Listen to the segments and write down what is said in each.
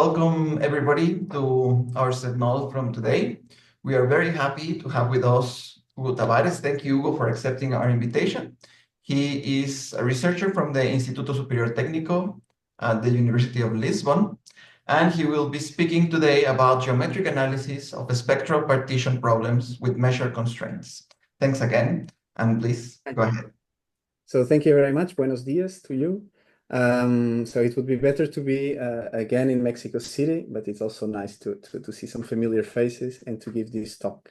Welcome everybody to our Signal from today. We are very happy to have with us Hugo Tavares. Thank you, Hugo, for accepting our invitation. He is a researcher from the Instituto Superior Técnico at the University of Lisbon, and he will be speaking today about geometric analysis of spectral partition problems with measure constraints. Thanks again, and please go ahead. So thank you very much. Buenos dias to you. So it would be better to be again in Mexico City, but it's also nice to see some familiar faces and to give this talk.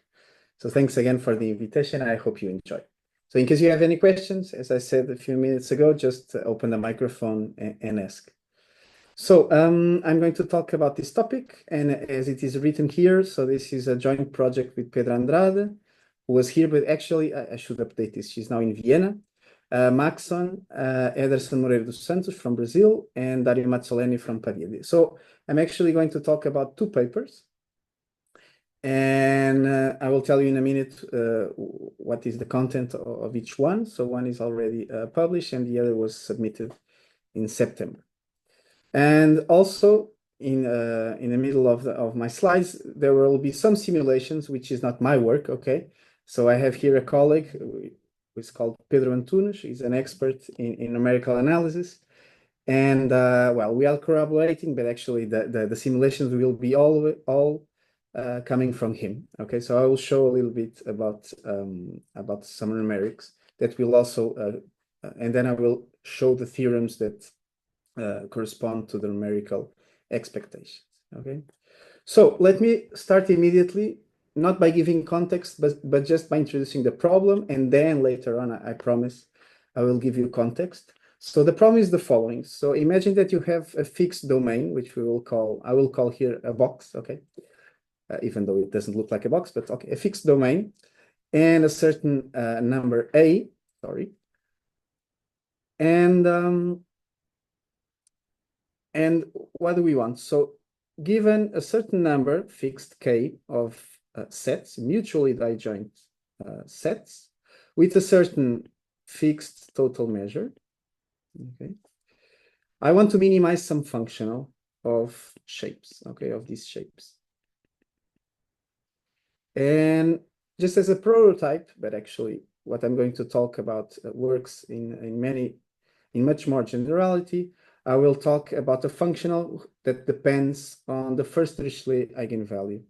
So thanks again for the invitation. I hope you enjoy. So in case you have any questions, as I said a few minutes ago, just open the microphone and ask. So I'm going to talk about this topic, and as it is written here, so this is a joint project with Pedro Andrade, who was here, but actually I should update this. She's now in Vienna. Maxon, Ederson Moreira dos Santos from Brazil, and Dario Mazzoleni from Padilla. So I'm actually going to talk about two papers, and I will tell you in a minute what is the content of each one. So one is already published, and the other was submitted in September. And also in the middle of my slides, there will be some simulations, which is not my work, okay? So I have here a colleague who's called Pedro Antunes. He's an expert in numerical analysis. And well, we are collaborating, but actually the simulations will be all coming from him. Okay, so I will show a little bit about some numerics that will also, and then I will show the theorems that correspond to the numerical expectations. Okay, so let me start immediately, not by giving context, but just by introducing the problem, and then later on, I promise, I will give you context. So the problem is the following. So imagine that you have a fixed domain, which I will call here a box, okay? Even though it doesn't look like a box, but okay, a fixed domain, and a certain number A, sorry. And what do we want? So given a certain number, fixed K, of sets, mutually disjoint sets, with a certain fixed total measure, okay, I want to minimize some functional of shapes, okay, of these shapes. And just as a prototype, but actually what I'm going to talk about works in much more generality, I will talk about a functional that depends on the first Dirichlet eigenvalue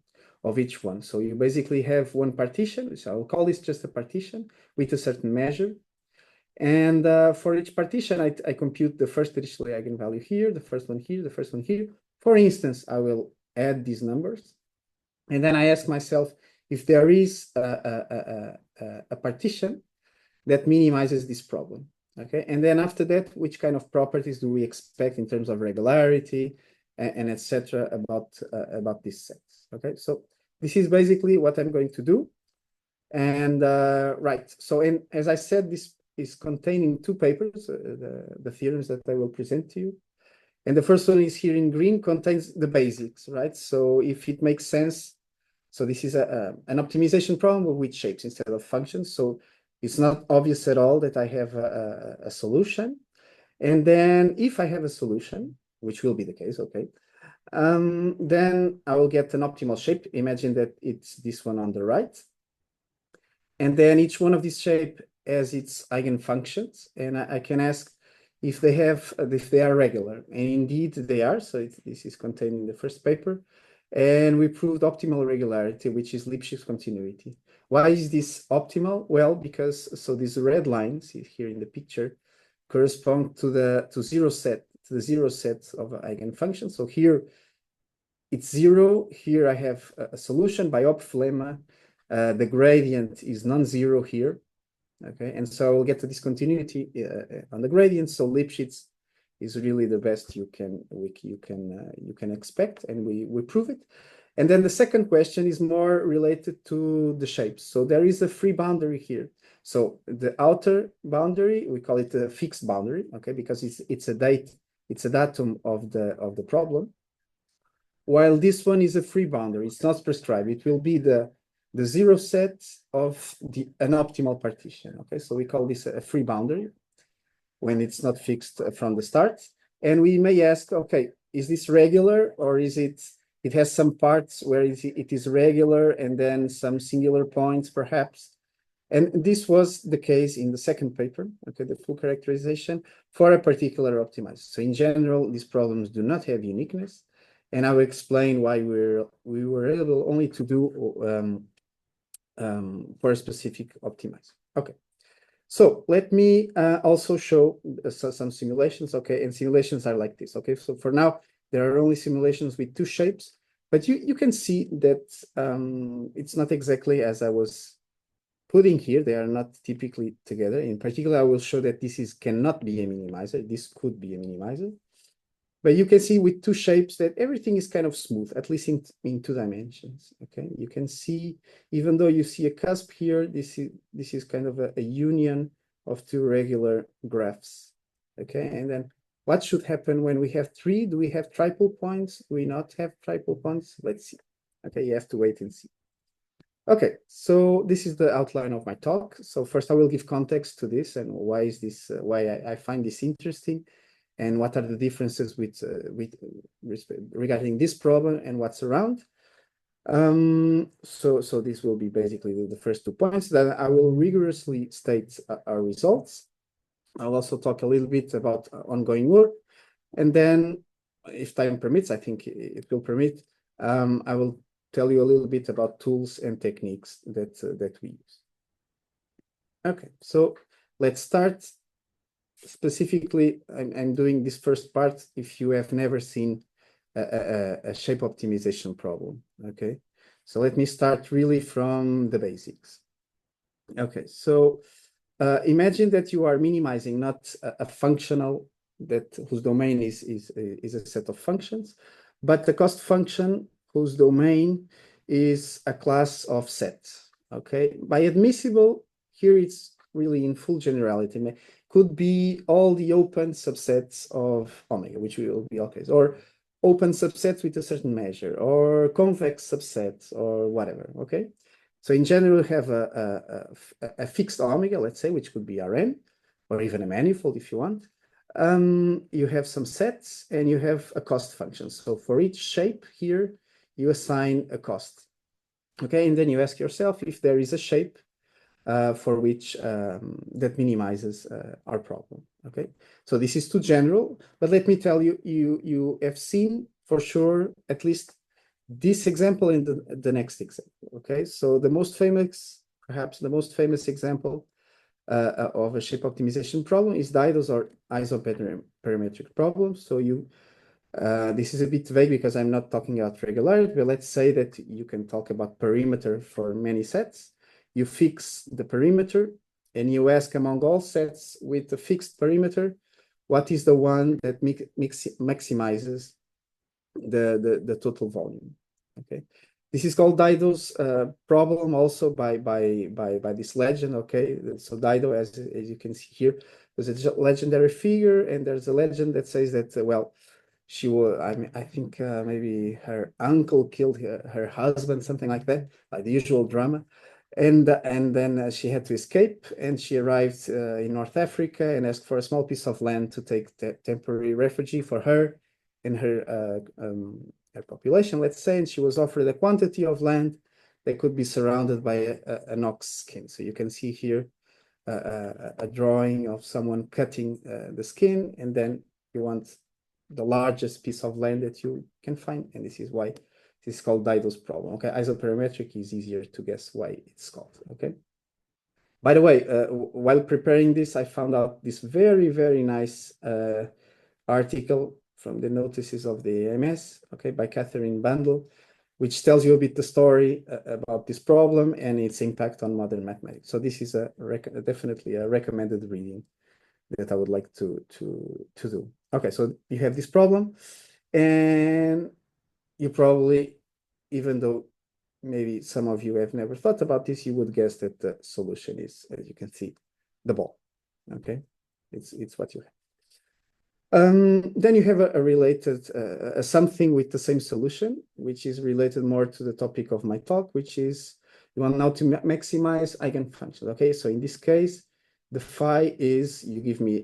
of each one. So you basically have one partition, which I will call this just a partition with a certain measure. And for each partition, I compute the first Dirichlet eigenvalue here, the first one here, the first one here. For instance, I will add these numbers. And then I ask myself if there is a partition that minimizes this problem. Okay, and then after that, which kind of properties do we expect in terms of regularity and etc. about these sets? Okay, so this is basically what I'm going to do. And right, so as I said, this is containing two papers, the theorems that I will present to you. And the first one is here in green, contains the basics, right? So if it makes sense, so this is an optimization problem with shapes instead of functions. So it's not obvious at all that I have a solution. And then if I have a solution, which will be the case, okay, then I will get an optimal shape. Imagine that it's this one on the right. And then each one of these shapes has its eigenfunctions. And I can ask if they are regular. And indeed they are. So this is contained in the first paper. And we proved optimal regularity, which is Lipschitz continuity. Why is this optimal? Well, because these red lines here in the picture correspond to the zero set of eigenfunctions. So here it's zero. Here I have a solution by Hopf lemma. The gradient is non-zero here. Okay, and so we'll get to discontinuity on the gradient. So Lipschitz is really the best you can expect, and we prove it. And then the second question is more related to the shapes. So there is a free boundary here. So the outer boundary, we call it a fixed boundary, okay, because it's a datum of the problem. While this one is a free boundary, it's not prescribed. It will be the zero set of an optimal partition. Okay, so we call this a free boundary when it's not fixed from the start. And we may ask, okay, is this regular, or is it has some parts where it is regular and then some singular points perhaps? And this was the case in the second paper, okay, the full characterization for a particular optimizer. So in general, these problems do not have uniqueness, and I will explain why we were able only to do for a specific optimizer. Okay, so let me also show some simulations, okay, and simulations are like this, okay? So for now, there are only simulations with two shapes, but you can see that it's not exactly as I was putting here. They are not typically together. In particular, I will show that this cannot be a minimizer. This could be a minimizer. But you can see with two shapes that everything is kind of smooth, at least in 2 dimensions. Okay, you can see, even though you see a cusp here, this is kind of a union of two regular graphs. Okay, and then what should happen when we have 3? Do we have triple points? Do we not have triple points? Let's see. Okay, you have to wait and see. Okay, so this is the outline of my talk. So first I will give context to this and why is this, why I find this interesting, and what are the differences regarding this problem and what's around. So this will be basically the first 2 points. Then I will rigorously state our results. I'll also talk a little bit about ongoing work, and then, if time permits, I think it will permit, I will tell you a little bit about tools and techniques that we use. Okay, so let's start. Specifically, I'm doing this first part if you have never seen a shape optimization problem. Okay, so let me start really from the basics. Okay, so imagine that you are minimizing not a functional whose domain is a set of functions, but the cost function whose domain is a class of sets. Okay, by admissible, here it's really in full generality. Could be all the open subsets of omega, which will be okay, or open subsets with a certain measure, or convex subsets, or whatever. Okay, so in general, we have a fixed omega, let's say, which could be Rn, or even a manifold if you want. You have some sets, and you have a cost function. So for each shape here, you assign a cost. Okay, and then you ask yourself if there is a shape for which that minimizes our problem. Okay, so this is too general, but let me tell you, you have seen for sure at least this example and the next example. Okay, so the most famous, perhaps the most famous example of a shape optimization problem is Didos or isoperimetric problems. So this is a bit vague because I'm not talking about regularity, but let's say that you can talk about perimeter for many sets. You fix the perimeter and you ask among all sets with a fixed perimeter, what is the one that maximizes the total volume? Okay, this is called Dido's problem also by this legend. Okay, so Dido, as you can see here, there's a legendary figure, and there's a legend that says that well, she was, I think maybe her uncle killed her husband, something like that, like the usual drama. And then she had to escape, and she arrived in North Africa and asked for a small piece of land to take temporary refugee for her and her population, let's say. And she was offered a quantity of land that could be surrounded by an ox skin. So you can see here a drawing of someone cutting the skin, and then you want the largest piece of land that you can find, and this is why this is called Dido's problem. Okay, isoperimetric is easier to guess why it's called. Okay, by the way, while preparing this, I found out this very, very nice article from the Notices of the AMS, okay, by Catherine Bandel, which tells you a bit the story about this problem and its impact on modern mathematics. So this is definitely a recommended reading that I would like to do. Okay, so you have this problem, and you probably, even though maybe some of you have never thought about this, you would guess that the solution is, as you can see, the ball. Okay, it's what you have. Then you have a related something with the same solution, which is related more to the topic of my talk, which is you want now to maximize eigenfunctions. Okay, so in this case, the phi is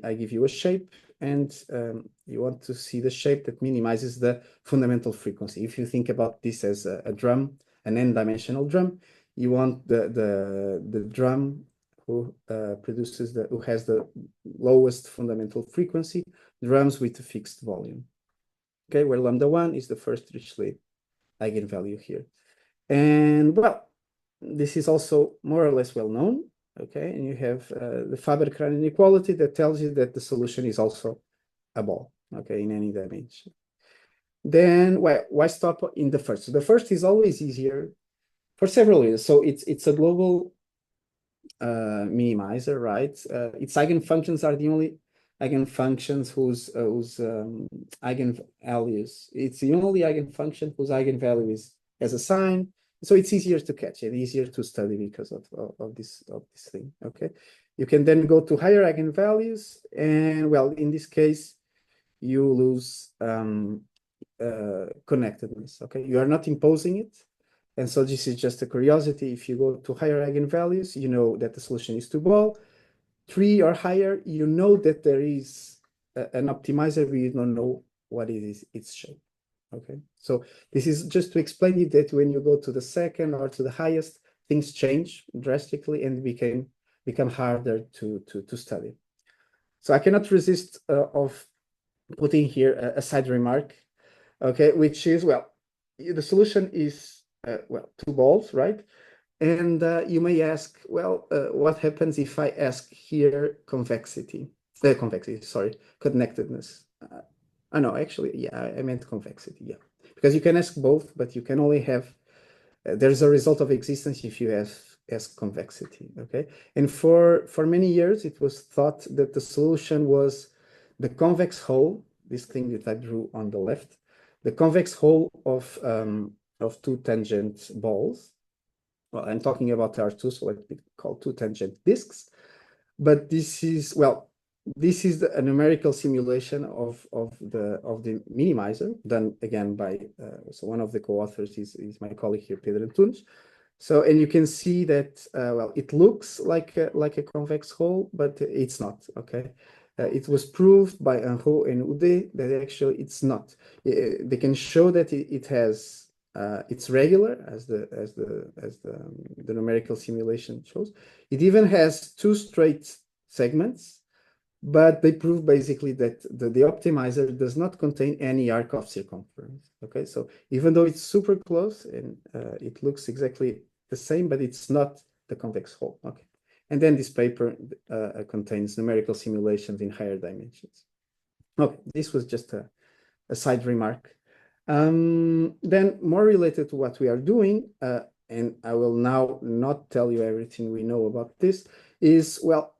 I give you a shape, and you want to see the shape that minimizes the fundamental frequency. If you think about this as a drum, an n-dimensional drum, you want the drum who has the lowest fundamental frequency, drums with a fixed volume. Okay, where lambda1 is the first Dirichlet eigenvalue here. And well, this is also more or less well known. Okay, and you have the Faber-Cran inequality that tells you that the solution is also a ball, okay, in any dimension. Then why stop in the first? So the first is always easier for several reasons. So it's a global minimizer, right? Its eigenfunctions are the only eigenfunctions whose eigenvalues. It's the only eigenfunction whose eigenvalue has a sign. So it's easier to catch and easier to study because of this thing. Okay, you can then go to higher eigenvalues, and well, in this case, you lose connectedness. Okay, you are not imposing it, and so this is just a curiosity. If you go to higher eigenvalues, you know that the solution is 2 ball. 3 or higher, you know that there is an optimizer, but you don't know what it is its shape. Okay, so this is just to explain it that when you go to the second or to the highest, things change drastically and become harder to study. So I cannot resist of putting here a side remark, okay, which is, well, the solution is, well, 2 balls, right? And you may ask, well, what happens if I ask here connectedness? No, actually, yeah, I meant convexity, yeah. Because you can ask both, but you can only have, there's a result of existence if you ask convexity, okay? And for many years, it was thought that the solution was the convex hull, this thing that I drew on the left, the convex hull of 2 tangent balls. Well, I'm talking about R2, so let me call 2 tangent disks. But this is, well, this is a numerical simulation of the minimizer done again by so one of the co-authors is my colleague here, Pedro Antunes. So, and you can see that well, it looks like a convex hull, but it's not. Okay, it was proved by Anho and Ude that actually it's not. They can show that it has. It's regular as the numerical simulation shows. It even has 2 straight segments, but they prove basically that the optimizer does not contain any arc of circumference. Okay, so even though it's super close and it looks exactly the same, but it's not the convex hull. Okay, and then this paper contains numerical simulations in higher dimensions. Okay, this was just a side remark. Then more related to what we are doing, and I will now not tell you everything we know about this, is, well,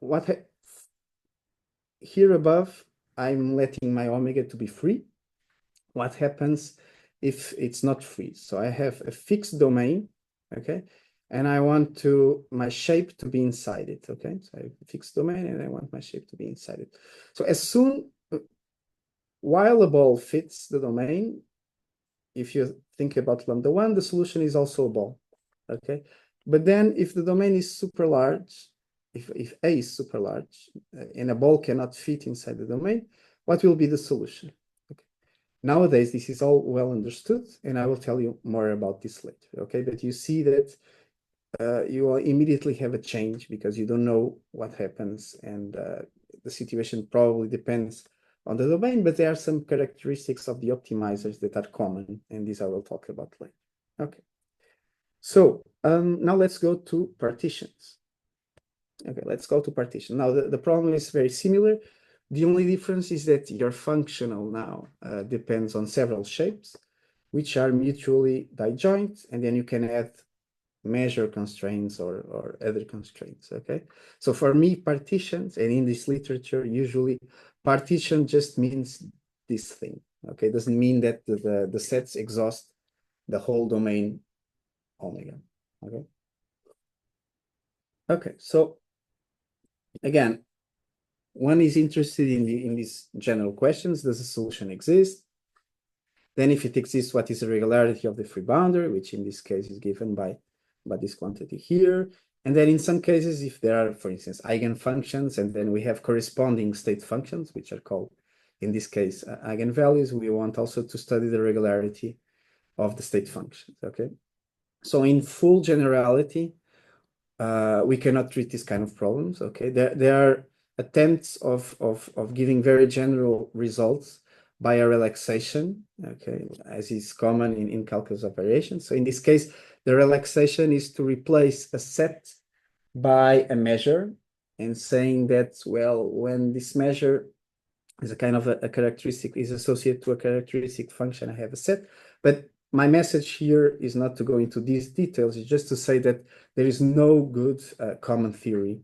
here above, I'm letting my omega to be free. What happens if it's not free? So I have a fixed domain, okay? And I want my shape to be inside it, okay? So I have a fixed domain and I want my shape to be inside it. So as soon, while a ball fits the domain, if you think about lambda1, the solution is also a ball, okay? But then if the domain is super large, if A is super large and a ball cannot fit inside the domain, what will be the solution? Okay. Nowadays, this is all well understood, and I will tell you more about this later, okay? But you see that you will immediately have a change because you don't know what happens, and the situation probably depends on the domain, but there are some characteristics of the optimizers that are common, and these I will talk about later. Okay, so now let's go to partitions. Okay, let's go to partition. Now, the problem is very similar. The only difference is that your functional now depends on several shapes, which are mutually disjoint, and then you can add measure constraints or other constraints, okay? So for me, partitions, and in this literature, usually partition just means this thing, okay? It doesn't mean that the sets exhaust the whole domain omega, okay? Okay, so again, one is interested in these general questions. Does a solution exist? Then if it exists, what is the regularity of the free boundary, which in this case is given by this quantity here. And then in some cases, if there are, for instance, eigenfunctions, and then we have corresponding state functions, which are called in this case, eigenvalues, we want also to study the regularity of the state functions, okay? So in full generality, we cannot treat this kind of problems, okay? There are attempts of giving very general results by a relaxation, okay, as is common in calculus of variations. So in this case, the relaxation is to replace a set by a measure and saying that, well, when this measure is a kind of a characteristic, is associated to a characteristic function, I have a set. But my message here is not to go into these details, it's just to say that there is no good common theory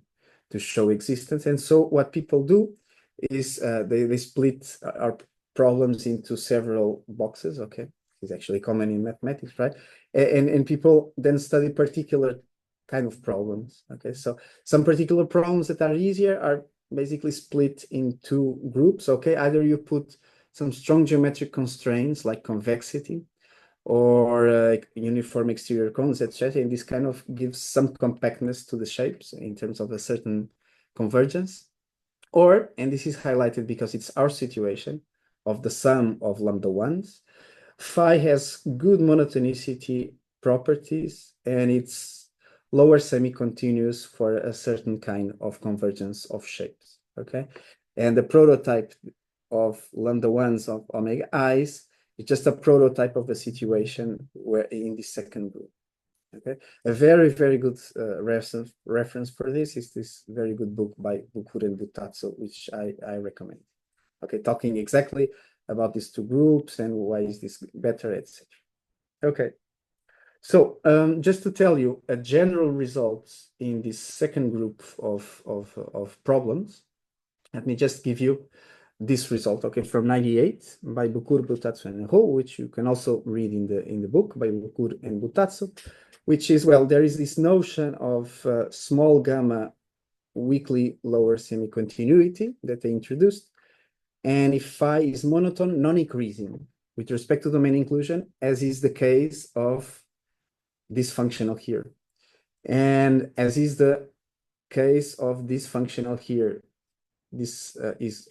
to show existence. And so what people do is they split our problems into several boxes, okay? It's actually common in mathematics, right? And people then study particular kind of problems, okay? So some particular problems that are easier are basically split in two groups, okay? Either you put some strong geometric constraints like convexity or uniform exterior cones, etc. And this kind of gives some compactness to the shapes in terms of a certain convergence. Or, and this is highlighted because it's our situation of the sum of lambda ones, phi has good monotonicity properties and it's lower semi-continuous for a certain kind of convergence of shapes, okay? And the prototype of lambda ones of omega i's is just a prototype of a situation where in the second group, okay? A very, very good reference for this is this very good book by Bukur and Butazzo, which I recommend, okay? Talking exactly about these two groups and why is this better, etc. Okay. So just to tell you a general results in this second group of problems, let me just give you this result, okay, from 98 by Bukur, Butazzo, and Ho, which you can also read in the book by Bukur and Butazzo, which is, well, there is this notion of small gamma weakly lower semi-continuity that they introduced, and if phi is monotone, non-increasing with respect to domain inclusion, as is the case of this functional here. And as is the case of this functional here, this is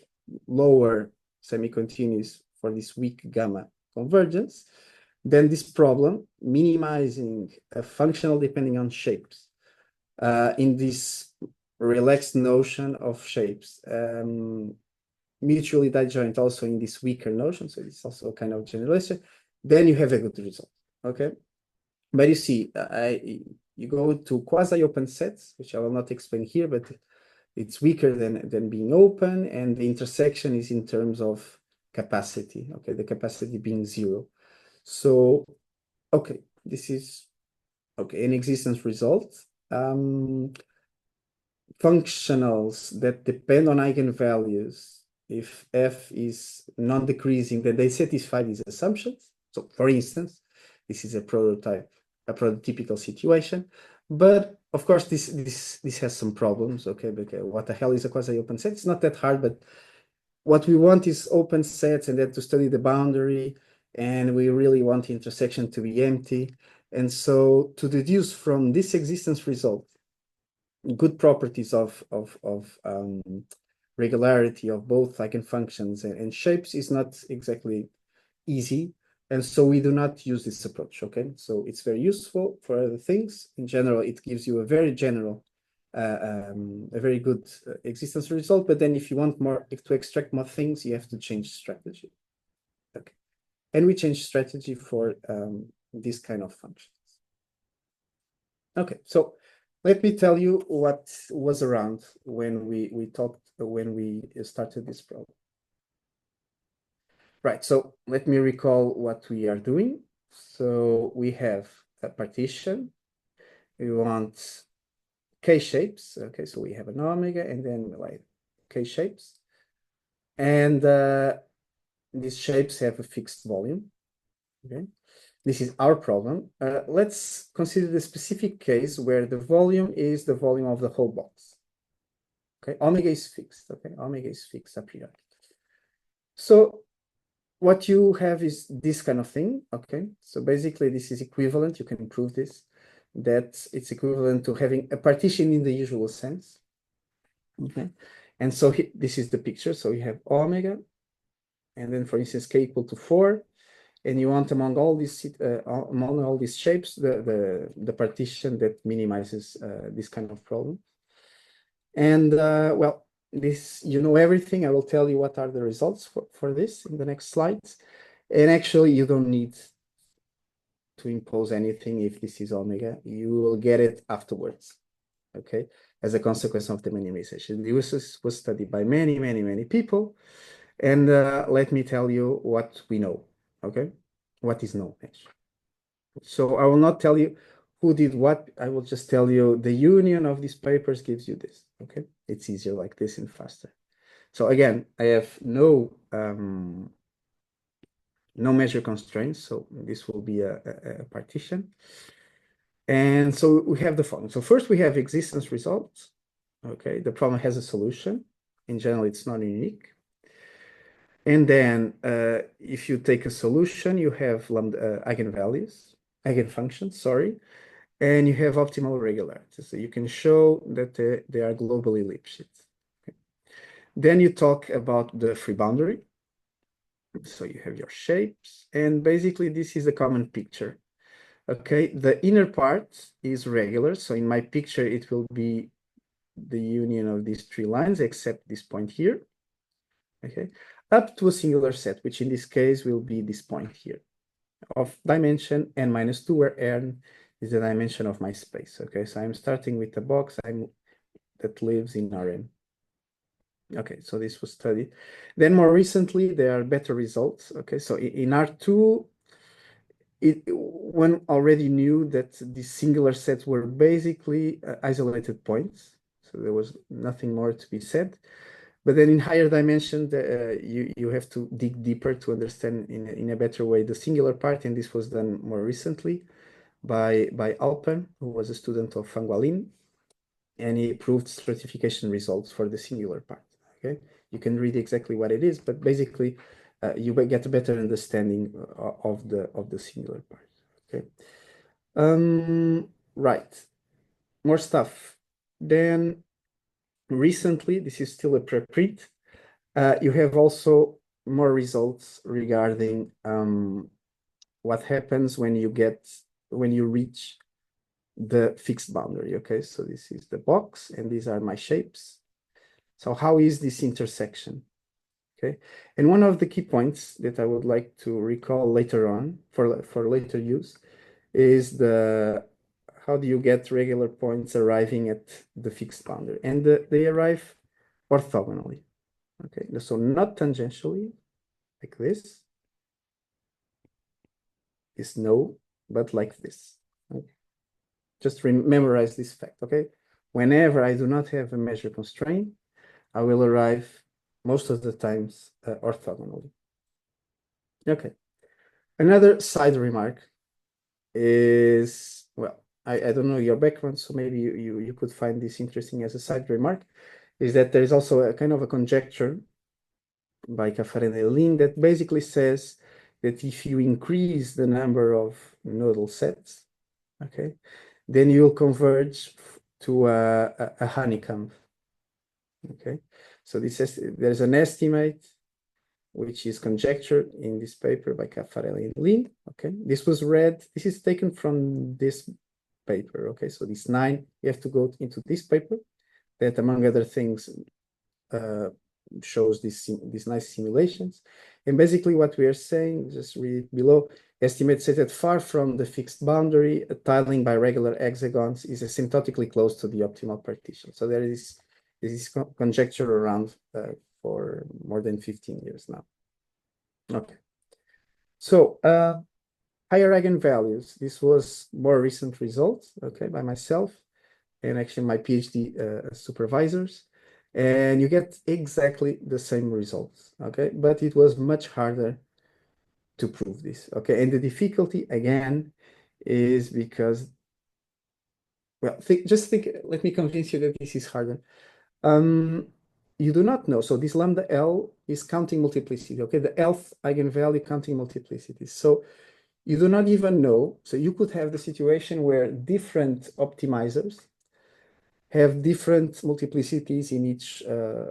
lower semi-continuous for this weak gamma convergence, then this problem, minimizing a functional depending on shapes in this relaxed notion of shapes, mutually disjoint also in this weaker notion, so it's also a kind of generalization, then you have a good result, okay? But you see, you go to quasi-open sets, which I will not explain here, but it's weaker than being open, and the intersection is in terms of capacity, okay, the capacity being 0. So, okay, this is, okay, an existence result. Functionals that depend on eigenvalues, if f is non-decreasing, then they satisfy these assumptions. So, for instance, this is a prototypical situation. But of course, this has some problems, okay? Because what the hell is a quasi-open set? It's not that hard, but what we want is open sets and then to study the boundary, and we really want the intersection to be empty. And so to deduce from this existence result good properties of regularity of both eigenfunctions and shapes is not exactly easy. And so we do not use this approach, okay? So it's very useful for other things. In general, it gives you a very general, a very good existence result. But then if you want more, to extract more things, you have to change strategy, okay? And we change strategy for this kind of functions. Okay, so let me tell you what was around when we started this problem. Right, so let me recall what we are doing. So we have a partition. We want K shapes. Okay, so we have an omega and then like K shapes. And these shapes have a fixed volume. Okay, this is our problem. Let's consider the specific case where the volume is the volume of the whole box. Okay, omega is fixed. Okay, omega is fixed a priori. So what you have is this kind of thing, okay? So basically this is equivalent, you can prove this, that it's equivalent to having a partition in the usual sense, okay? And so this is the picture, so you have omega, and then for instance k equal to 4, and you want among all these shapes the partition that minimizes this kind of problem. And well, this, you know everything. I will tell you what are the results for this in the next slides. And actually you don't need to impose anything if this is omega. You will get it afterwards, okay, as a consequence of the minimization. This was studied by many people. And let me tell you what we know, okay? What is known, actually. So I will not tell you who did what. I will just tell you the union of these papers gives you this, okay? It's easier like this and faster. So again, I have no measure constraints, so this will be a partition. And so we have the following. So first we have existence results, okay? The problem has a solution. In general, it's not unique. And then if you take a solution, you have lambda eigenvalues, eigenfunctions, sorry, and you have optimal regularity. So you can show that they are globally Lipschitz. Okay. Then you talk about the free boundary. So you have your shapes, and basically this is a common picture. Okay, the inner part is regular. So in my picture, it will be the union of these three lines, except this point here. Okay, up to a singular set, which in this case will be this point here of dimension n minus 2, where n is the dimension of my space. Okay, so I'm starting with a box that lives in Rn. Okay, so this was studied. Then more recently, there are better results. Okay, so in R2, one already knew that these singular sets were basically isolated points. So there was nothing more to be said. But then in higher dimension, you have to dig deeper to understand in a better way the singular part, and this was done more recently by Alpen, who was a student of Fangualin, and he proved stratification results for the singular part. Okay, you can read exactly what it is, but basically you get a better understanding of the singular part. Okay, right, more stuff. Then recently, this is still a preprint. You have also more results regarding what happens when you reach the fixed boundary. Okay, so this is the box, and these are my shapes. So how is this intersection? Okay, and one of the key points that I would like to recall later on for later use is how do you get regular points arriving at the fixed boundary? And they arrive orthogonally. Okay, so not tangentially, like this. Is no, but like this. Okay. Just memorize this fact, okay? Whenever I do not have a measure constraint, I will arrive most of the times orthogonally. Okay. Another side remark is, well, I don't know your background, so maybe you could find this interesting as a side remark, is that there is also a kind of a conjecture by Caffarena and Lin that basically says that if you increase the number of nodal sets, okay, then you'll converge to a honeycomb. Okay, so there's an estimate which is conjectured in this paper by Caffarelli and Lin. Okay, this is taken from this paper. Okay, so this 9, you have to go into this paper that, among other things, shows these nice simulations. And basically what we are saying, just read it below, estimates say that far from the fixed boundary, tiling by regular hexagons is asymptotically close to the optimal partition. So there is this conjecture around for more than 15 years now. Okay. So higher eigenvalues, this was more recent results, okay, by myself and actually my PhD supervisors. And you get exactly the same results, okay? But it was much harder to prove this, okay? And the difficulty, again, is because, well, let me convince you that this is harder. You do not know. So this lambda L is counting multiplicity, okay? The Lth eigenvalue counting multiplicity. So you do not even know. So you could have the situation where different optimizers have different multiplicities in each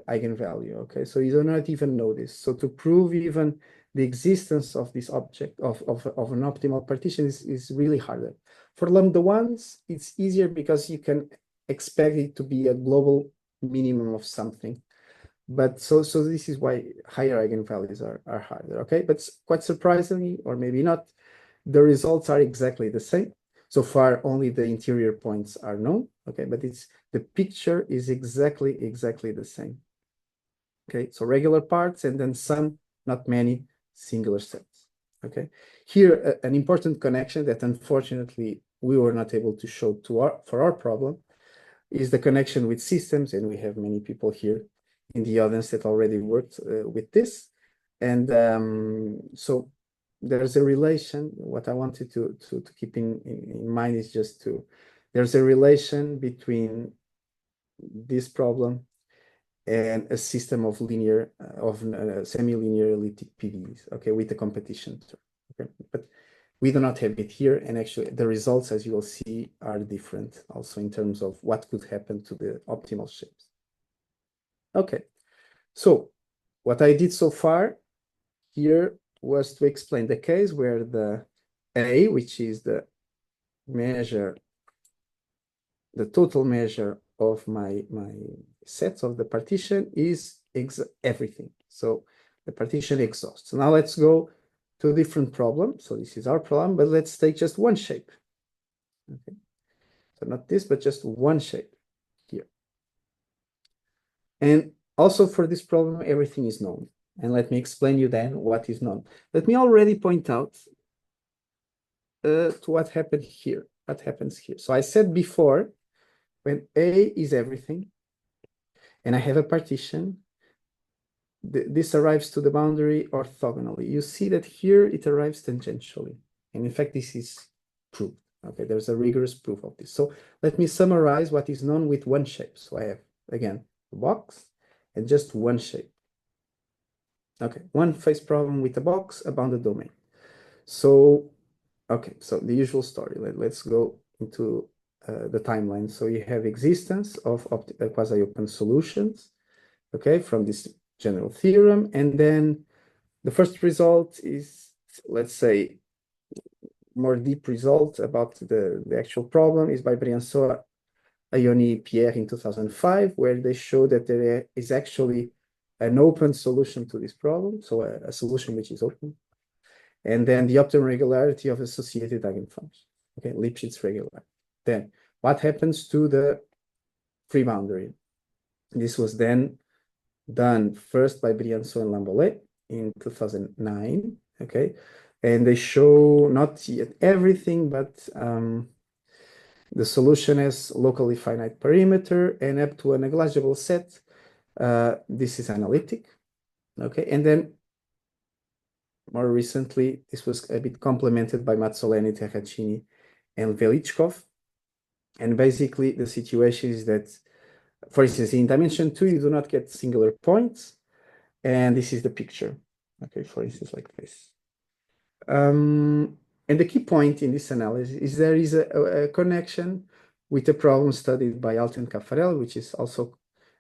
eigenvalue, okay? So you do not even know this. So to prove even the existence of this object, of an optimal partition is really harder. For lambda ones, it's easier because you can expect it to be a global minimum of something. But so this is why higher eigenvalues are harder, okay? But quite surprisingly, or maybe not, the results are exactly the same. So far, only the interior points are known, okay? But the picture is exactly the same. Okay, so regular parts and then some, not many, singular sets. Okay, here an important connection that unfortunately we were not able to show for our problem is the connection with systems, and we have many people here in the audience that already worked with this. And so there's a relation. What I wanted to keep in mind is there's a relation between this problem and a system of semi-linear elliptic PDEs, okay, with the competition term. Okay, but we do not have it here, and actually the results, as you will see, are different also in terms of what could happen to the optimal shapes. Okay, so what I did so far here was to explain the case where the A, which is the total measure of my sets of the partition, is everything. So the partition exhausts. Now let's go to a different problem. So this is our problem, but let's take just one shape. Okay, so not this, but just one shape here. And also for this problem, everything is known. And let me explain you then what is known. Let me already point out to what happened here. What happens here? So I said before, when A is everything, and I have a partition, this arrives to the boundary orthogonally. You see that here it arrives tangentially. And in fact, this is proved. Okay, there's a rigorous proof of this. So let me summarize what is known with one shape. So I have, again, a box and just one shape. Okay, one phase problem with a box, a bounded domain. So, okay, so the usual story. Let's go into the timeline. So you have existence of quasi-open solutions, okay, from this general theorem. And then the first result is, let's say, more deep result about the actual problem is by Briançon, Ioni, Pierre in 2005, where they show that there is actually an open solution to this problem, so a solution which is open. And then the optimal regularity of associated eigenfunctions, okay, Lipschitz regularity. Then what happens to the free boundary? This was then done first by Briançon and Lambolet in 2009, okay? And they show not yet everything, but the solution has locally finite perimeter and up to a negligible set. This is analytic, okay? And then more recently, this was a bit complemented by Mazzoleni, Terracini, and Velichkov. And basically, the situation is that, for instance, in dimension 2, you do not get singular points. And this is the picture, okay, for instance, like this. And the key point in this analysis is there is a connection with a problem studied by Alto and Caffarel, which is also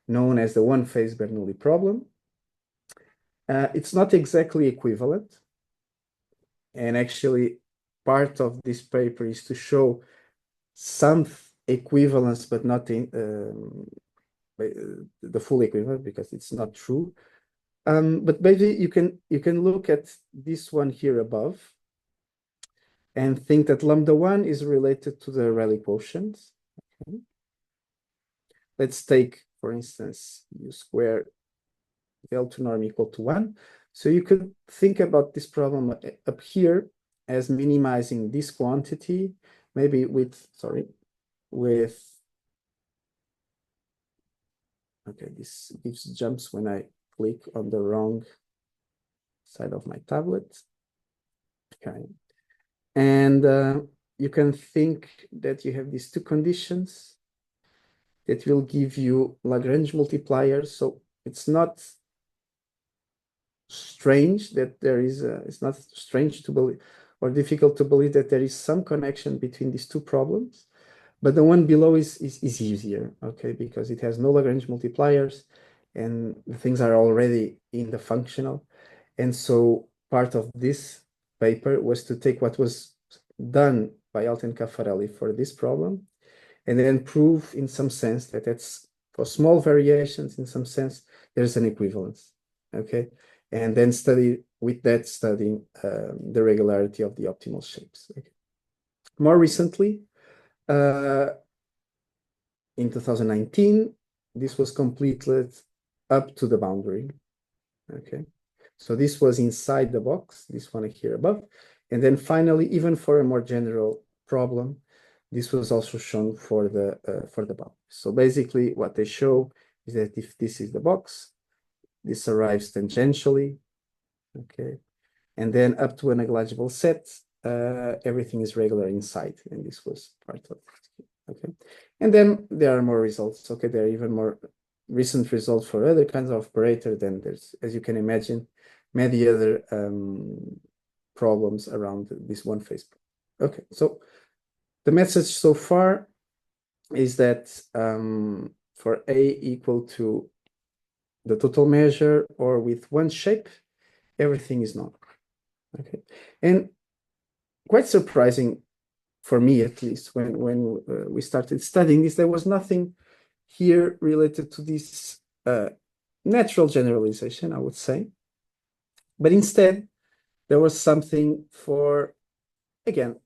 known as the one-phase Bernoulli problem. It's not exactly equivalent. And actually, part of this paper is to show some equivalence, but not in the full equivalence, because it's not true. But maybe you can look at this one here above and think that lambda 1 is related to the Rayleigh quotients. Okay. Let's take, for instance, u square L2 norm equal to 1. So you could think about this problem up here as minimizing this quantity, maybe with, okay, this gives jumps when I click on the wrong side of my tablet. Okay. And you can think that you have these two conditions that will give you Lagrange multipliers. So it's not strange that there is it's not strange to believe or difficult to believe that there is some connection between these two problems. But the one below is easier, okay, because it has no Lagrange multipliers and the things are already in the functional. And so part of this paper was to take what was done by Alten Caffarelli for this problem and then prove in some sense that that's for small variations, in some sense, there's an equivalence, okay? And then studying the regularity of the optimal shapes. Okay? More recently, in 2019, this was completed up to the boundary, okay? So this was inside the box, this one here above. And then finally, even for a more general problem, this was also shown for the boundary. So basically what they show is that if this is the box, this arrives tangentially, okay? And then up to a negligible set, everything is regular inside, and this was part of it, okay? And then there are more results, okay? There are even more recent results for other kinds of operator. Then there's, as you can imagine, many other problems around this one phase. Okay, so the message so far is that for A equal to the total measure or with one shape, everything is known. Okay, and quite surprising for me, at least, when we started studying this, there was nothing here related to this natural generalization, I would say. But instead, there was something for, again,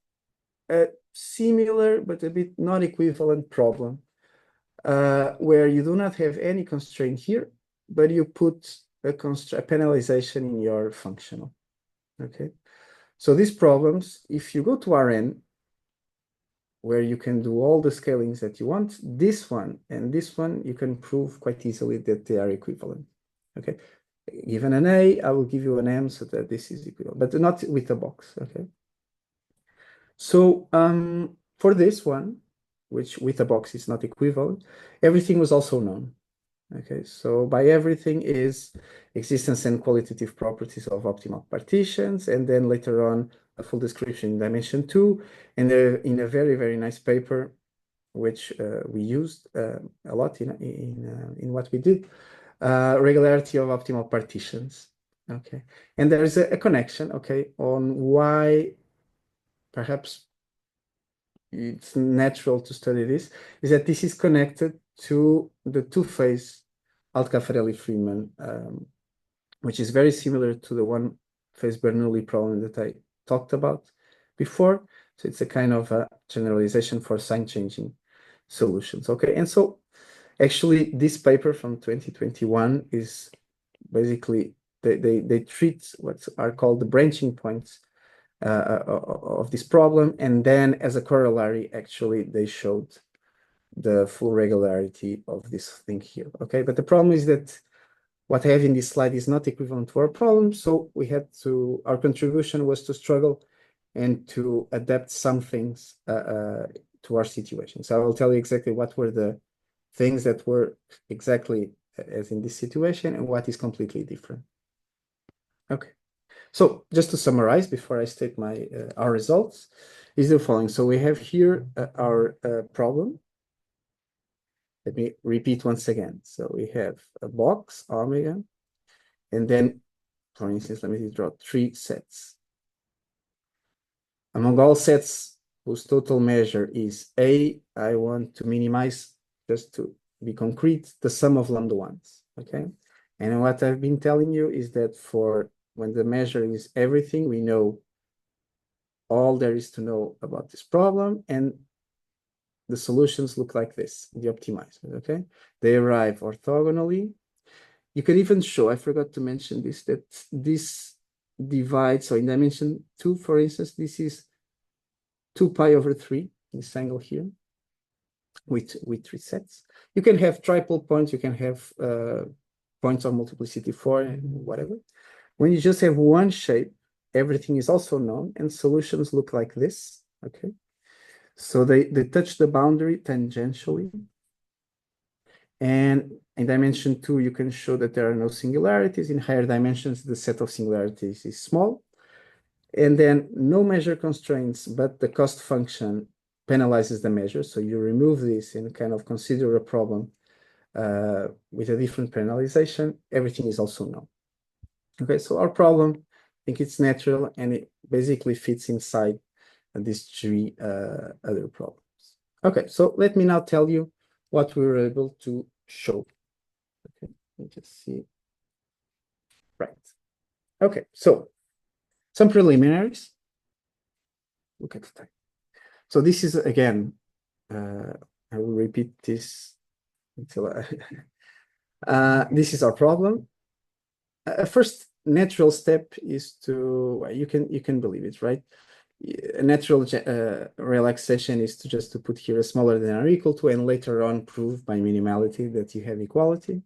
a similar but a bit not equivalent problem where you do not have any constraint here, but you put a penalization in your functional, okay? So these problems, if you go to Rn, where you can do all the scalings that you want, this one and this one, you can prove quite easily that they are equivalent, okay? Given an A, I will give you an M so that this is equivalent, but not with a box, okay? So for this one, which with a box is not equivalent, everything was also known, okay? So by everything is existence and qualitative properties of optimal partitions, and then later on, a full description in dimension 2, and in a very, very nice paper, which we used a lot in what we did, regularity of optimal partitions, okay? And there is a connection, okay, on why perhaps it's natural to study this, is that this is connected to the two-phase Alt-Caffarelli-Friedman, which is very similar to the one-phase Bernoulli problem that I talked about before. So it's a kind of a generalization for sign-changing solutions, okay? And so actually this paper from 2021 is basically, they treat what are called the branching points of this problem, and then as a corollary, actually, they showed the full regularity of this thing here, okay? But the problem is that what I have in this slide is not equivalent to our problem, so we had to, our contribution was to struggle and to adapt some things to our situation. So I will tell you exactly what were the things that were exactly as in this situation and what is completely different. Okay. So just to summarize before I state my our results is the following. So we have here our problem. Let me repeat once again. So we have a box, omega, and then, for instance, let me draw 3 sets. Among all sets whose total measure is A, I want to minimize, just to be concrete, the sum of lambda ones, okay? And what I've been telling you is that for when the measure is everything, we know all there is to know about this problem, and the solutions look like this, the optimizers, okay? They arrive orthogonally. You can even show, I forgot to mention this, that this divides, so in dimension 2, for instance, this is 2 pi over 3, this angle here, with 3 sets. You can have triple points, you can have points of multiplicity 4 and whatever. When you just have one shape, everything is also known, and solutions look like this, okay? So they touch the boundary tangentially. And in dimension 2, you can show that there are no singularities. In higher dimensions, the set of singularities is small. And then no measure constraints, but the cost function penalizes the measure. So you remove this and kind of consider a problem with a different penalization, everything is also known. Okay, so our problem, I think it's natural, and it basically fits inside these three other problems. Okay, so let me now tell you what we were able to show. Okay, let me just see. Right. Okay, so some preliminaries. Look at the time. So this is, again, I will repeat this until this is our problem. First natural step is to, you can believe it, right? A natural relaxation is to put here a smaller than or equal to, and later on prove by minimality that you have equality.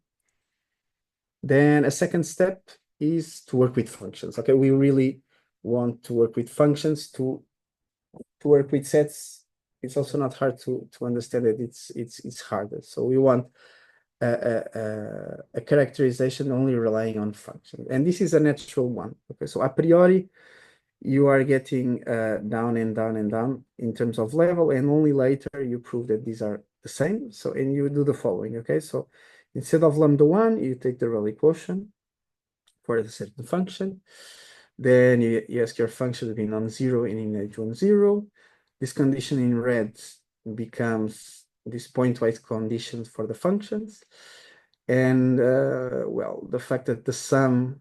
Then a second step is to work with functions. Okay, we really want to work with functions. To work with sets, it's also not hard to understand that it's harder. So we want a characterization only relying on functions, and this is a natural one. Okay, so a priori you are getting down and down and down in terms of level, and only later you prove that these are the same. So, and you do the following. Okay, so instead of lambda1, you take the Rayleigh quotient for a certain function. Then you ask your function to be non-zero and in H1 0. This condition in red becomes this pointwise condition for the functions. And well, the fact that the sum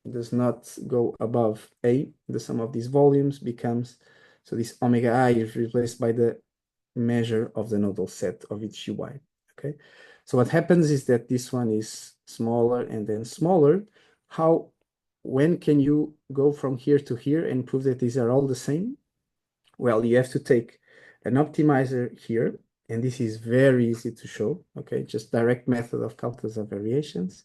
does not go above A, the sum of these volumes becomes, so this omega I is replaced by the measure of the nodal set of each UI. Okay, so what happens is that this one is smaller and then smaller. When can you go from here to here and prove that these are all the same? Well, you have to take an optimizer here, and this is very easy to show. Okay, just direct method of calculus of variations.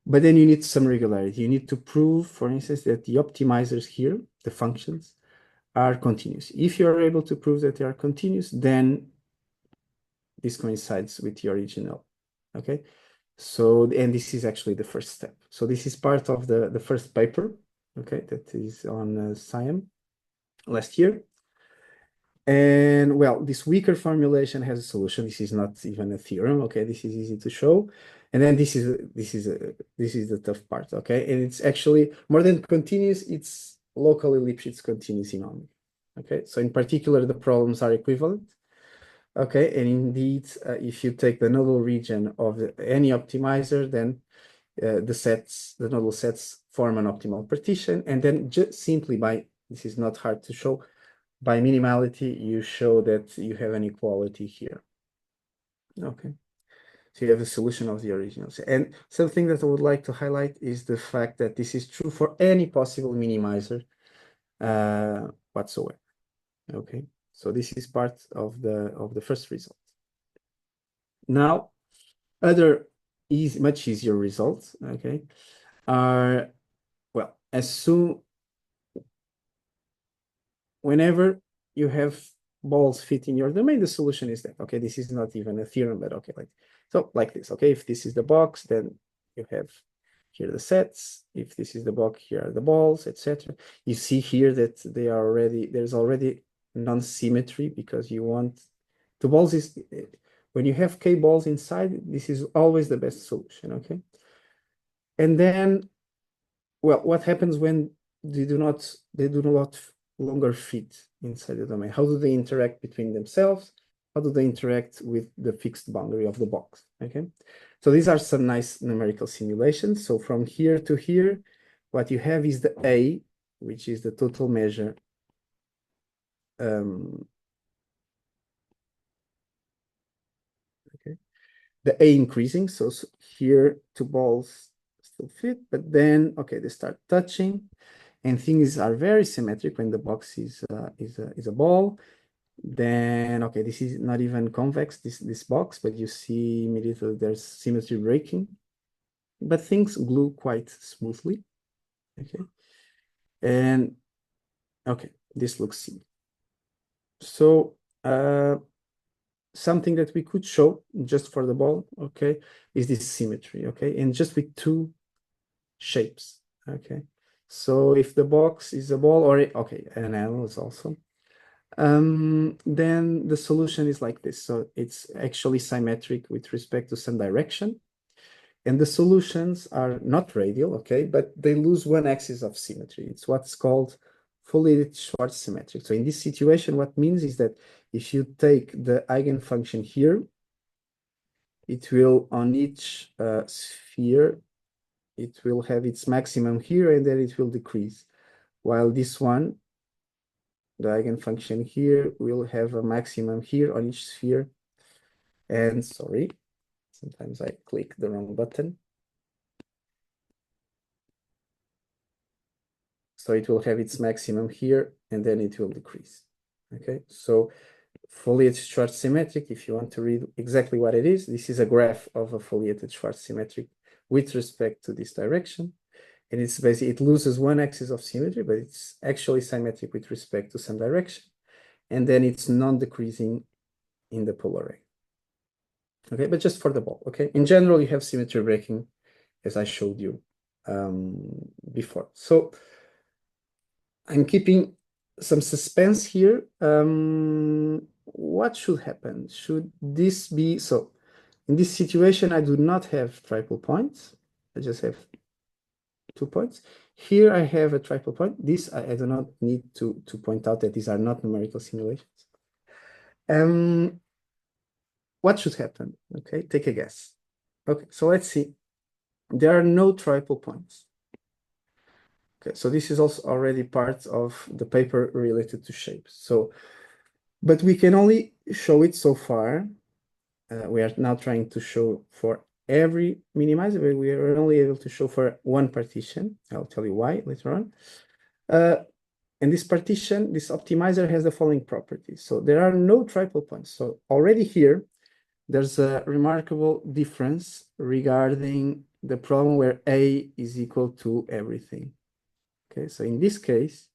But then you need some regularity. You need to prove, for instance, that the optimizers here, the functions, are continuous. If you're able to prove that they are continuous, then this coincides with the original. Okay, so, and this is actually the first step. So this is part of the first paper, okay, that is on SIAM last year. And well, this weaker formulation has a solution. This is not even a theorem. Okay, this is easy to show. And then this is the tough part. Okay, and it's actually more than continuous. It's locally Lipschitz continuous in omega. Okay, so in particular, the problems are equivalent. Okay, and indeed, if you take the nodal region of any optimizer, then the nodal sets form an optimal partition, and then just simply by, this is not hard to show, by minimality, you show that you have an equality here. Okay, so you have the solution of the original. And something that I would like to highlight is the fact that this is true for any possible minimizer whatsoever. Okay, so this is part of the first result. Now, other much easier results, okay, are, well, whenever you have balls fit in your domain, the solution is that, okay, this is not even a theorem, but okay, like this, okay, if this is the box, then you have here the sets. If this is the box, here are the balls, etc. You see here that there's already non-symmetry, because you want the balls is, when you have k balls inside, this is always the best solution, okay? And then, well, what happens when they do not longer fit inside the domain? How do they interact between themselves? How do they interact with the fixed boundary of the box? Okay, so these are some nice numerical simulations. So from here to here, what you have is the A, which is the total measure. Okay, the A increasing. So here two balls still fit, but then, okay, they start touching. And things are very symmetric when the box is a ball. Then, okay, this is not even convex, this box, but you see immediately there's symmetry breaking. But things glue quite smoothly. Okay. And okay, this looks symmetric. So something that we could show just for the ball, okay, is this symmetry, okay, and just with two shapes, okay. So if the box is a ball, or okay, an analysis also, then the solution is like this. So it's actually symmetric with respect to some direction. And the solutions are not radial, okay, but they lose one axis of symmetry. It's what's called fully Schwarz symmetric. So in this situation, what means is that if you take the eigenfunction here, it will on each sphere, it will have its maximum here and then it will decrease. While this one, the eigenfunction here will have a maximum here on each sphere. And sorry, sometimes I click the wrong button. So it will have its maximum here, and then it will decrease. Okay, so foliated Schwarz symmetric, if you want to read exactly what it is, this is a graph of a foliated Schwarz symmetric with respect to this direction. And it's basically, it loses one axis of symmetry, but it's actually symmetric with respect to some direction. And then it's non-decreasing in the polar ring. Okay, but just for the ball, okay? In general, you have symmetry breaking, as I showed you before. So I'm keeping some suspense here. What should happen? Should this be, so in this situation, I do not have triple points. I just have 2 points. Here I have a triple point. This, I do not need to point out that these are not numerical simulations. What should happen? Okay, take a guess. Okay, so let's see. There are no triple points. Okay, so this is also already part of the paper related to shapes. So, but we can only show it so far. We are now trying to show for every minimizer, but we are only able to show for one partition. I'll tell you why later on. And this partition, this optimizer has the following properties. So there are no triple points. So already here, there's a remarkable difference regarding the problem where A is equal to everything. Okay, so in this case,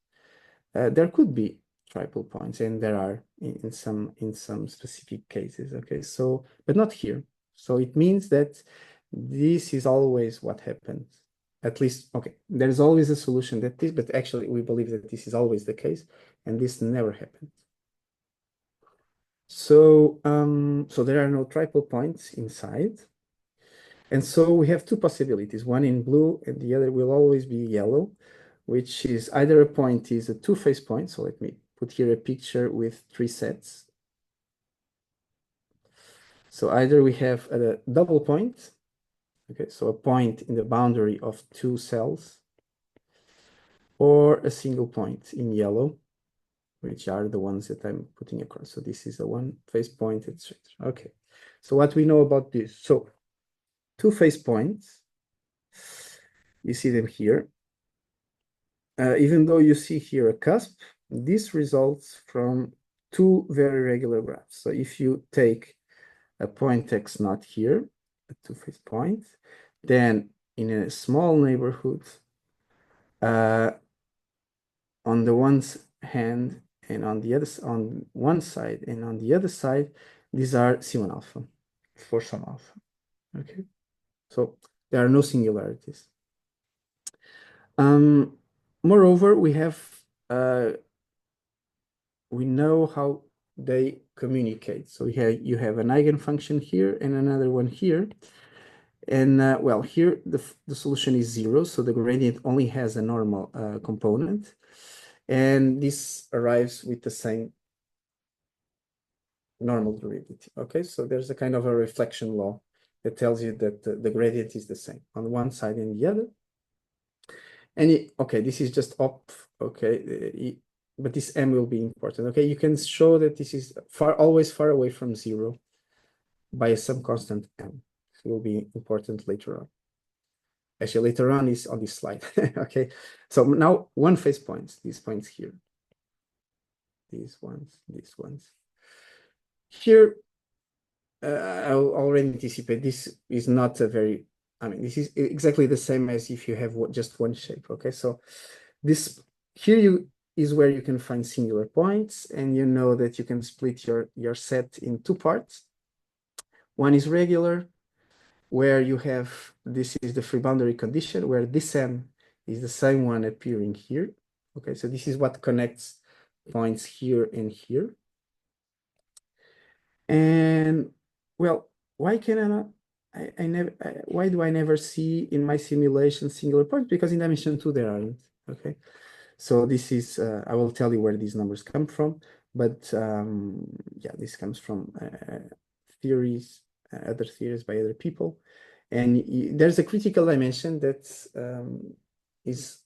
there could be triple points, and there are in some specific cases. Okay, so but not here. So it means that this is always what happens. At least, okay, there's always a solution that this, but actually we believe that this is always the case, and this never happens. So so there are no triple points inside. And so we have two possibilities, one in blue and the other will always be yellow, which is either a point is a two-phase point. So let me put here a picture with 3 sets. So either we have a double point, okay, so a point in the boundary of 2 cells, or a single point in yellow, which are the ones that I'm putting across. So this is a one-phase point, etc. Okay, so what we know about this? So two-phase points, you see them here. Even though you see here a cusp, this results from 2 very regular graphs. So if you take a point x naught here, a two-phase point, then in a small neighborhood, on the one hand and on the other, on one side and on the other side, these are C1 alpha for some alpha. Okay, so there are no singularities. Moreover, we know how they communicate. So here you have an eigenfunction here and another one here. And well, here the solution is 0, so the gradient only has a normal component. And this arrives with the same normal derivative. Okay, so there's a kind of a reflection law that tells you that the gradient is the same on one side and the other. And okay, this is just up, okay, but this m will be important. Okay, you can show that this is always far away from 0 by some constant m. It will be important later on. Actually, later on is on this slide. Okay, so now one phase points, these points here. These ones. Here, I'll already anticipate this is not a very, I mean, this is exactly the same as if you have just one shape. Okay, so this here is where you can find singular points, and you know that you can split your set in 2 parts. One is regular, where you have, this is the free boundary condition, where this m is the same one appearing here. Okay, so this is what connects points here and here. And well, why can I not? Why do I never see in my simulation singular points? Because in dimension 2 there aren't. Okay, so this is I will tell you where these numbers come from, but yeah, this comes from theories, other theories by other people, and there's a critical dimension that is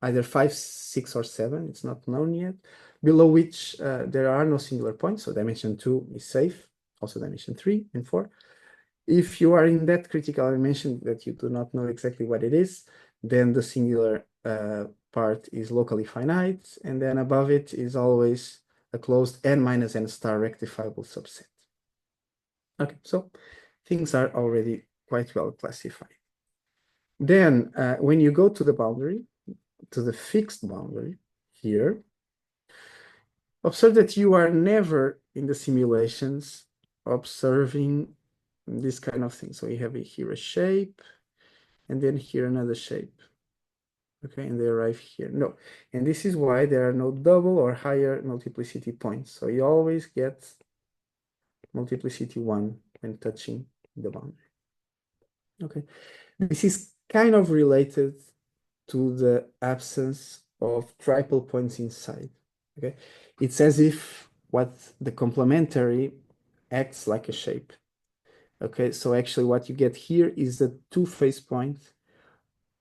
either 5, 6, or 7. It's not known yet. Below which there are no singular points. So dimension 2 is safe. Also dimension 3 and 4. If you are in that critical dimension that you do not know exactly what it is, then the singular part is locally finite, and then above it is always a closed n minus n star rectifiable subset. Okay, so things are already quite well classified. Then when you go to the boundary, to the fixed boundary here, observe that you are never in the simulations observing this kind of thing. So you have here a shape, and then here another shape. Okay, and they arrive here. No, and this is why there are no double or higher multiplicity points. So you always get multiplicity 1 when touching the boundary. Okay, this is kind of related to the absence of triple points inside. Okay, it's as if what the complementary acts like a shape. Okay, so actually what you get here is the two phase points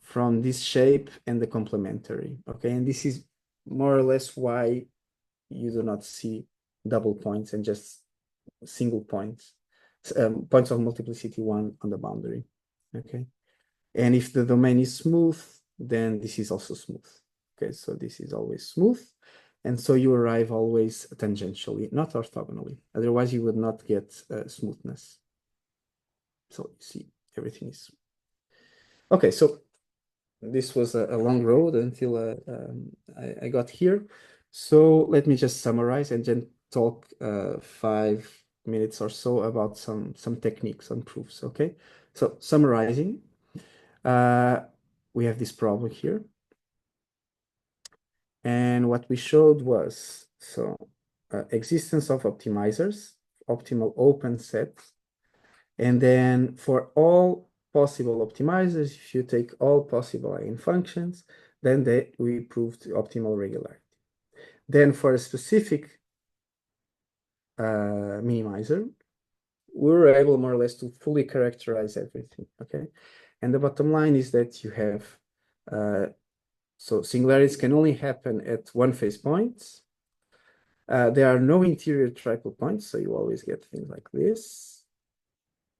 from this shape and the complementary. Okay, and this is more or less why you do not see double points and just single points, points of multiplicity 1 on the boundary. Okay, and if the domain is smooth, then this is also smooth. Okay, so this is always smooth. And so you arrive always tangentially, not orthogonally. Otherwise, you would not get smoothness. So you see, everything is. Okay, so this was a long road until I got here. So let me just summarize and then talk 5 minutes or so about some techniques on proofs. Okay, so summarizing, we have this problem here. And what we showed was, so existence of optimizers, optimal open sets. And then for all possible optimizers, if you take all possible eigenfunctions, then we proved optimal regularity. Then for a specific minimizer, we were able more or less to fully characterize everything, okay? And the bottom line is that you have, so singularities can only happen at one phase point. There are no interior triple points, so you always get things like this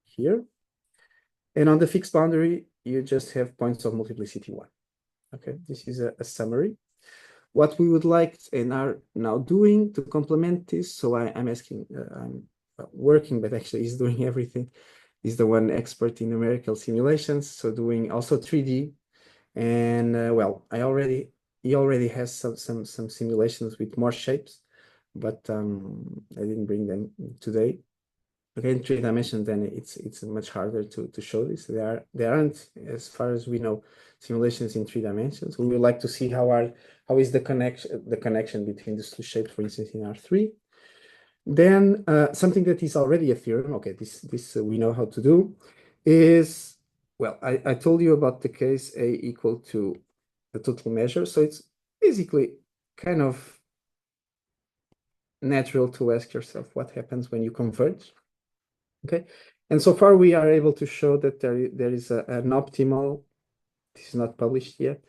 here. And on the fixed boundary, you just have points of multiplicity 1. Okay, this is a summary. What we would like and are now doing to complement this, so I'm asking, I'm working, but actually is doing everything, is the one expert in numerical simulations, so doing also 3D. And well, he already has some simulations with more shapes, but I didn't bring them today. Okay, in 3 dimensions, then it's much harder to show this. There aren't, as far as we know, simulations in 3 dimensions. We would like to see how is the connection between these two shapes, for instance, in R3. Then something that is already a theorem. Okay, this we know how to do. Is, well, I told you about the case A equal to the total measure. So it's basically kind of natural to ask yourself what happens when you converge. Okay, and so far we are able to show that there is an optimal. This is not published yet.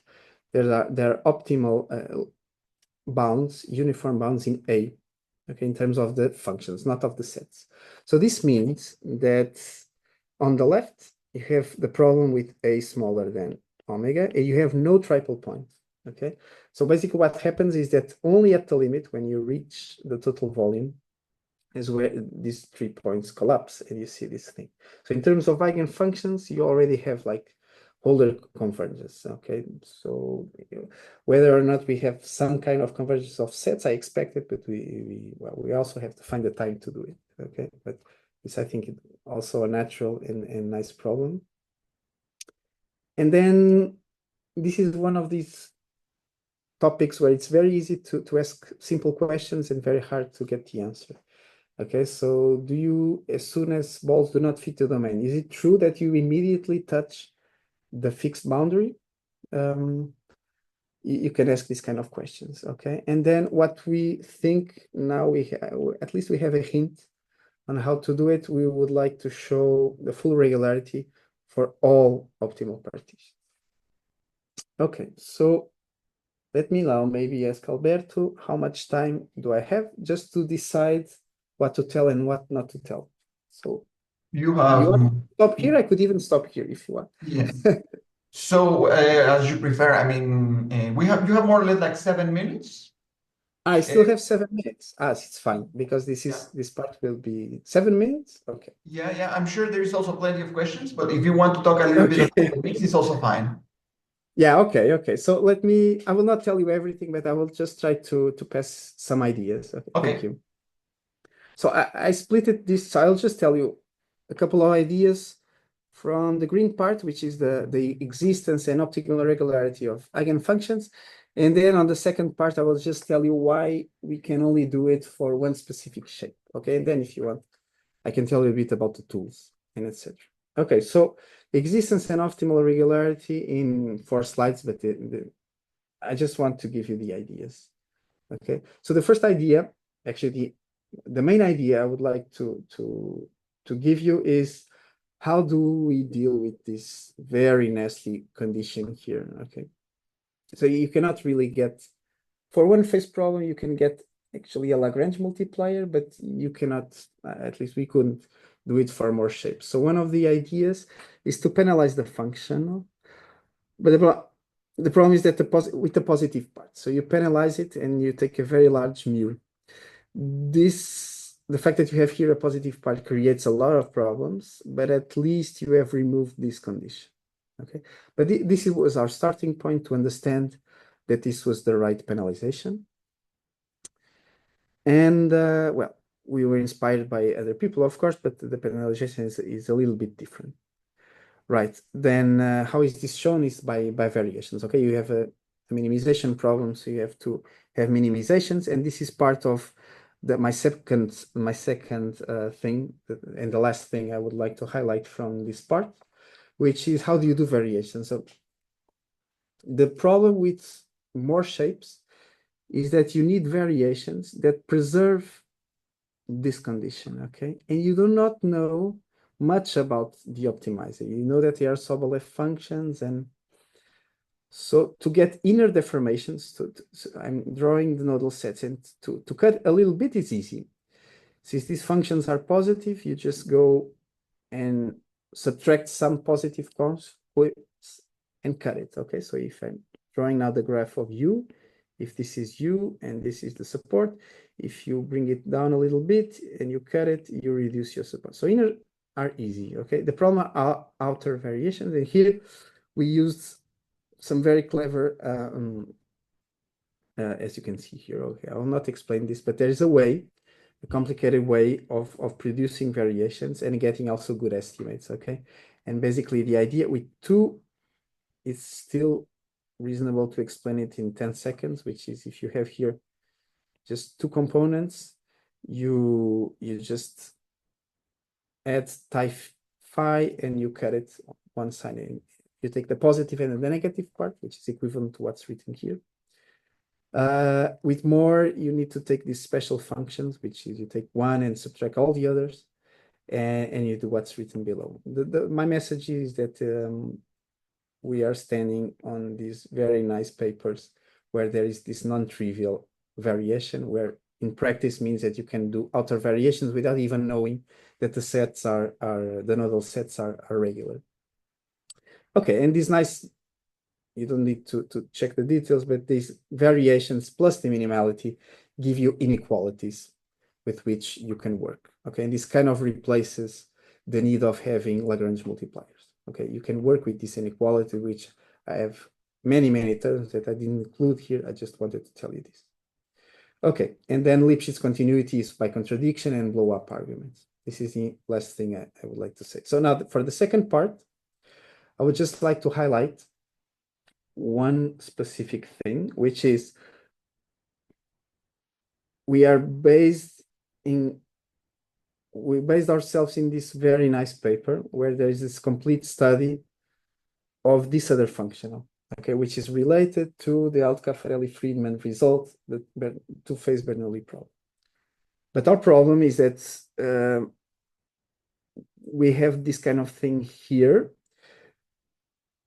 There are optimal bounds, uniform bounds in A. Okay, in terms of the functions, not of the sets. So this means that on the left you have the problem with A smaller than omega, and you have no triple point. Okay, so basically what happens is that only at the limit, when you reach the total volume, is where these 3 points collapse and you see this thing. So in terms of eigenfunctions, you already have like polar convergence. Okay, so whether or not we have some kind of convergence of sets, I expect it, but we also have to find the time to do it. Okay, but it's, I think, also a natural and nice problem. And then this is one of these topics where it's very easy to ask simple questions and very hard to get the answer. Okay, so do you, as soon as balls do not fit the domain, is it true that you immediately touch the fixed boundary? You can ask these kind of questions, okay? And then what we think now, at least we have a hint on how to do it. We would like to show the full regularity for all optimal partitions. Okay, so let me now maybe ask Alberto, how much time do I have just to decide what to tell and what not to tell? So You you have, want to stop here? I could even stop here if you want. yeah. So as you prefer, I mean, you have more or less like 7 minutes. I still have 7 minutes. It's fine because this part will be 7 minutes. Okay. Yeah, I'm sure there is also plenty of questions, but if you want to talk a little bit about the mix, it's also fine. Yeah, okay. So I will not tell you everything, but I will just try to pass some ideas. Okay. Thank you. So I split it this, so I'll just tell you a couple of ideas from the green part, which is the existence and optical regularity of eigenfunctions. And then on the second part, I will just tell you why we can only do it for one specific shape. Okay, and then if you want, I can tell you a bit about the tools and etc. Okay, so existence and optimal regularity in 4 slides, but I just want to give you the ideas. Okay, so the first idea, actually the main idea I would like to give you is how do we deal with this very nasty condition here? Okay, so you cannot really get, for one phase problem, you can get actually a Lagrange multiplier, but you cannot, at least we couldn't do it for more shapes. So one of the ideas is to penalize the function, but the problem is that with the positive part. So you penalize it and you take a very large mu. The fact that you have here a positive part creates a lot of problems, but at least you have removed this condition. Okay, but this was our starting point to understand that this was the right penalization. And well, we were inspired by other people, of course, but the penalization is a little bit different. Right, then how is this shown is by variations. Okay, you have a minimization problem, so you have to have minimizations, and this is part of my second thing, and the last thing I would like to highlight from this part, which is how do you do variations. So the problem with more shapes is that you need variations that preserve this condition, okay? And you do not know much about the optimizer. You know that they are Sobolev functions, and so to get inner deformations, so I'm drawing the nodal sets, and to cut a little bit is easy. Since these functions are positive, you just go and subtract some positive consequences and cut it, okay? So if I'm drawing now the graph of U, if this is U and this is the support, if you bring it down a little bit and you cut it, you reduce your support. So inner are easy, okay? The problem are outer variations, and here we used some very clever, as you can see here, okay? I will not explain this, but there is a way, a complicated way of producing variations and getting also good estimates, okay? And basically the idea with 2 is still reasonable to explain it in 10 seconds, which is if you have here just 2 components, you just add type phi and you cut it one side, and you take the positive and the negative part, which is equivalent to what's written here. With more, you need to take these special functions, which is you take one and subtract all the others, and you do what's written below. My message is that we are standing on these very nice papers where there is this non-trivial variation, where in practice means that you can do outer variations without even knowing that the sets the nodal sets are regular. Okay, and these nice, you don't need to check the details, but these variations plus the minimality give you inequalities with which you can work. Okay, and this kind of replaces the need of having Lagrange multipliers. Okay, you can work with this inequality, which I have many terms that I didn't include here. I just wanted to tell you this. Okay, and then Lipschitz continuity is by contradiction and blow-up arguments. This is the last thing I would like to say. So now for the second part, I would just like to highlight one specific thing, which is we based ourselves in this very nice paper where there is this complete study of this other functional, okay, which is related to the Alt-Caffarelli-Friedman result, the two-phase Bernoulli problem. But our problem is that we have this kind of thing here.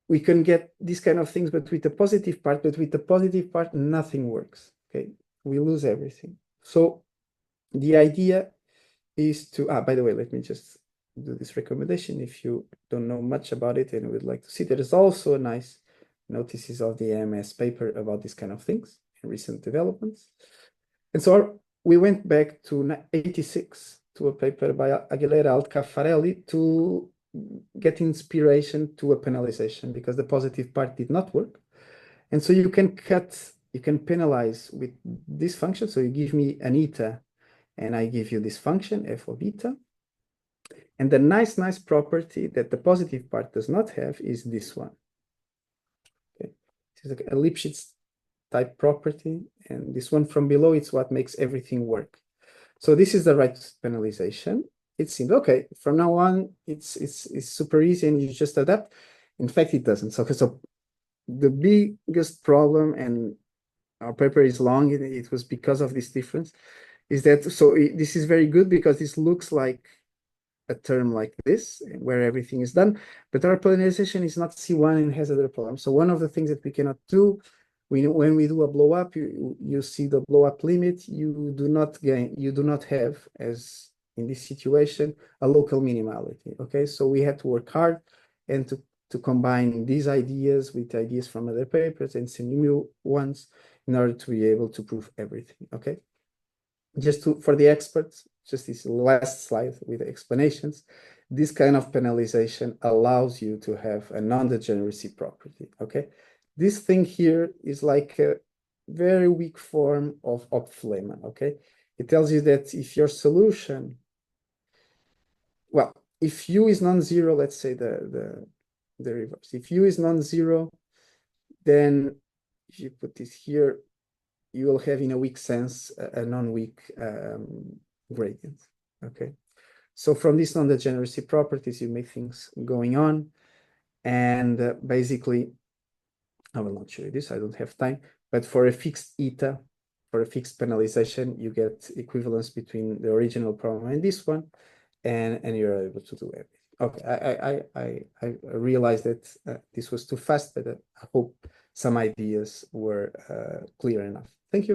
We can get these kind of things, but with the positive part, nothing works, okay? We lose everything. So the idea is to, by the way, let me just do this recommendation. If you don't know much about it and would like to see, there is also a nice notices of the AMS paper about these kind of things and recent developments. And so we went back to 86 to a paper by Aguilera Alt-Caffarelli to get inspiration to a penalization because the positive part did not work. And so you can penalize with this function. So you give me an eta and I give you this function f of eta. And the nice property that the positive part does not have is this one. Okay. This is a Lipschitz type property, and this one from below, it's what makes everything work. So this is the right penalization. It seems okay. From now on, it's super easy and you just adapt. In fact, it doesn't. So the biggest problem, and our paper is long, it was because of this difference, is that this is very good because this looks like a term like this, where everything is done, but our penalization is not C1 and has other problems. So one of the things that we cannot do, when we do a blow up, you see the blow up limit, you do not have, as in this situation, a local minimality, okay? So we had to work hard and to combine these ideas with ideas from other papers and some new ones in order to be able to prove everything, okay? Just for the experts, just this last slide with the explanations, this kind of penalization allows you to have a non-degeneracy property, okay? This thing here is like a very weak form of Opf-Lehmann, okay? It tells you that if your solution, well, if U is non-zero, let's say the reverse. If U is non-zero, then if you put this here, you will have, in a weak sense, a non-weak gradient, okay? So from these non-degeneracy properties, you make things going on. And basically, I will not show you this, I don't have time, but for a fixed eta, for a fixed penalization, you get equivalence between the original problem and this one, and you're able to do everything. Okay, I realized that this was too fast, but I hope some ideas were clear enough. Thank you.